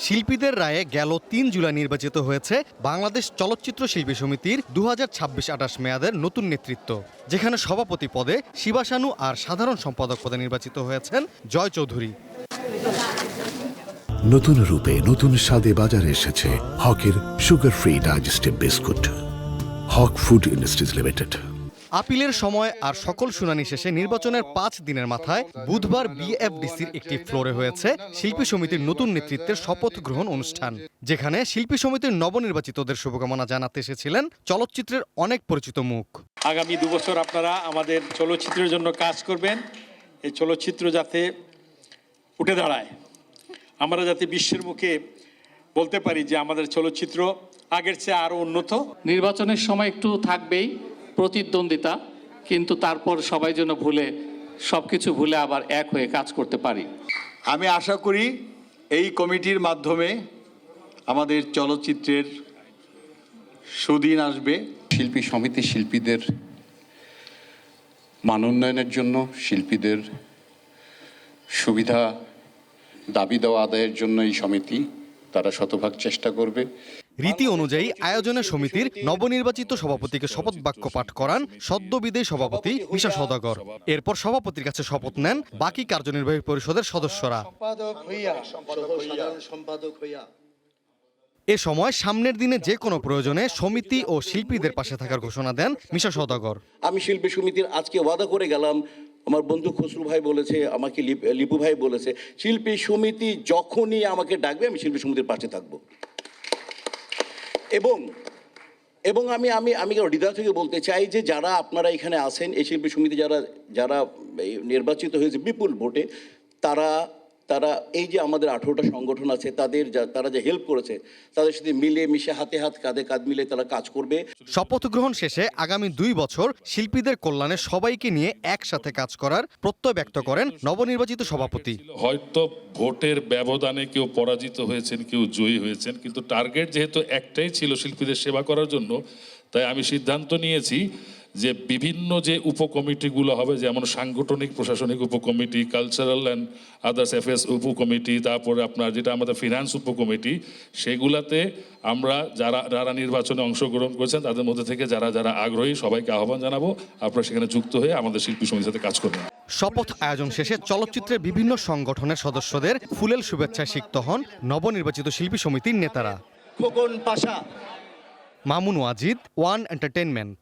শিল্পীদের রায়ে গেল ৩ জুলাই নির্বাচিত হয়েছে বাংলাদেশ চলচ্চিত্র শিল্পী সমিতির 2026-28 মেয়াদের নতুন নেতৃত্ব, যেখানে সভাপতি পদে শিবা শানু আর সাধারণ সম্পাদক পদে নির্বাচিত হয়েছেন জয় চৌধুরী। নতুন রূপে নতুন স্বাদে বাজারে এসেছে হকের সুগার ফ্রি ডাইজেস্টিভ বিস্কুট। হক ফুড ইন্ডাস্ট্রিজ লিমিটেড। আপিলের সময় আর সকল শুনানি শেষে নির্বাচনের 5 দিনের মাথায় বুধবার বিএফডিসির একটি ফ্লোরে হয়েছে শিল্পী সমিতির নতুন নেতৃত্বের শপথ গ্রহণ অনুষ্ঠান, যেখানে শিল্পী সমিতির নবনির্বাচিতদের শুভকামনা জানাতে এসেছিলেন চলচ্চিত্রের অনেক পরিচিত মুখ। আগামী 2 বছর আপনারা আমাদের চলচ্চিত্রের জন্য কাজ করবেন, এই চলচ্চিত্র যাতে উঠে দাঁড়ায়, আমরা যাতে বিশ্বের মুখে বলতে পারি যে আমাদের চলচ্চিত্র আগের চেয়ে আরও উন্নত। নির্বাচনের সময় একটু থাকবেই প্রতিদ্বন্দ্বিতা, কিন্তু তারপর সবাই যেন সবকিছু ভুলে আবার এক হয়ে কাজ করতে পারি। আমি আশা করি এই কমিটির মাধ্যমে আমাদের চলচ্চিত্রের সুদিন আসবে। শিল্পী সমিতি শিল্পীদের মান উন্নয়নের জন্য, শিল্পীদের সুবিধা দাবি দেওয়া আদায়ের জন্য এই সমিতি তারা শতভাগ চেষ্টা করবে। রীতি অনুযায়ী আয়োজনে সমিতির নবনির্বাচিত সভাপতিকে শপথ বাক্য পাঠ করান সদ্য বিদায়ী সভাপতি মিশা সওদাগর। এরপর সভাপতির কাছে শপথ নেন বাকি কার্যনির্বাহী পরিষদের সদস্যরা। এ সময় সামনের দিনে যে কোনো প্রয়োজনে সমিতি ও শিল্পীদের পাশে থাকার ঘোষণা দেন মিশা সওদাগর। আমি শিল্পী সমিতির আজকে ওয়াদা করে গেলাম, আমার বন্ধু খসরু ভাই বলেছে, আমাকে লিপু ভাই বলেছে, শিল্পী সমিতি যখনই আমাকে ডাকবে আমি শিল্পী সমিতির পাশে থাকবো। এবং আমি আমি আমি হৃদয় থেকে বলতে চাই যে যারা আপনারা এখানে আছেন, এই শিল্পী সমিতি যারা নির্বাচিত হয়েছে বিপুল ভোটে, তারা এই যে আমাদের 18টা সংগঠন আছে তারা যে হেল্প করেছে, তাদের সাথে মিলে মিশে হাতে হাত কাঁধে কাঁধ মিলে তারা কাজ করবে। শপথ গ্রহণ শেষে আগামী 2 বছর শিল্পীদের কল্যাণে সবাইকে নিয়ে একসাথে কাজ করার প্রত্যয় ব্যক্ত করেন নবনির্বাচিত সভাপতি। হয়তো ভোটের ব্যবধানে কেউ পরাজিত হয়েছেন, কেউ জয়ী হয়েছেন, কিন্তু টার্গেট যেহেতু একটাই ছিল শিল্পীদের সেবা করার জন্য, তাই আমি সিদ্ধান্ত নিয়েছি যে বিভিন্ন যে উপকমিটিগুলো হবে, যেমন সাংগঠনিক প্রশাসনিক উপকমিটি, কালচারাল অ্যান্ড আদার্স অ্যাফেয়ার্স উপকমিটি, তারপরে আপনার যেটা আমাদের ফিনান্স উপকমিটি, সেগুলাতে আমরা যারা নির্বাচনে অংশগ্রহণ করেছেন তাদের মধ্যে থেকে যারা আগ্রহী সবাইকে আহ্বান জানাবো, আপনারা সেখানে যুক্ত হয়ে আমাদের শিল্পী সমিতির সাথে কাজ করবেন। শপথ আয়োজন শেষে চলচ্চিত্রের বিভিন্ন সংগঠনের সদস্যদের ফুলেল শুভেচ্ছায় সিক্ত হন নবনির্বাচিত শিল্পী সমিতির নেতারা। খোকন পাশা, মামুন ওয়াজিদ, ওয়ান এন্টারটেইনমেন্ট।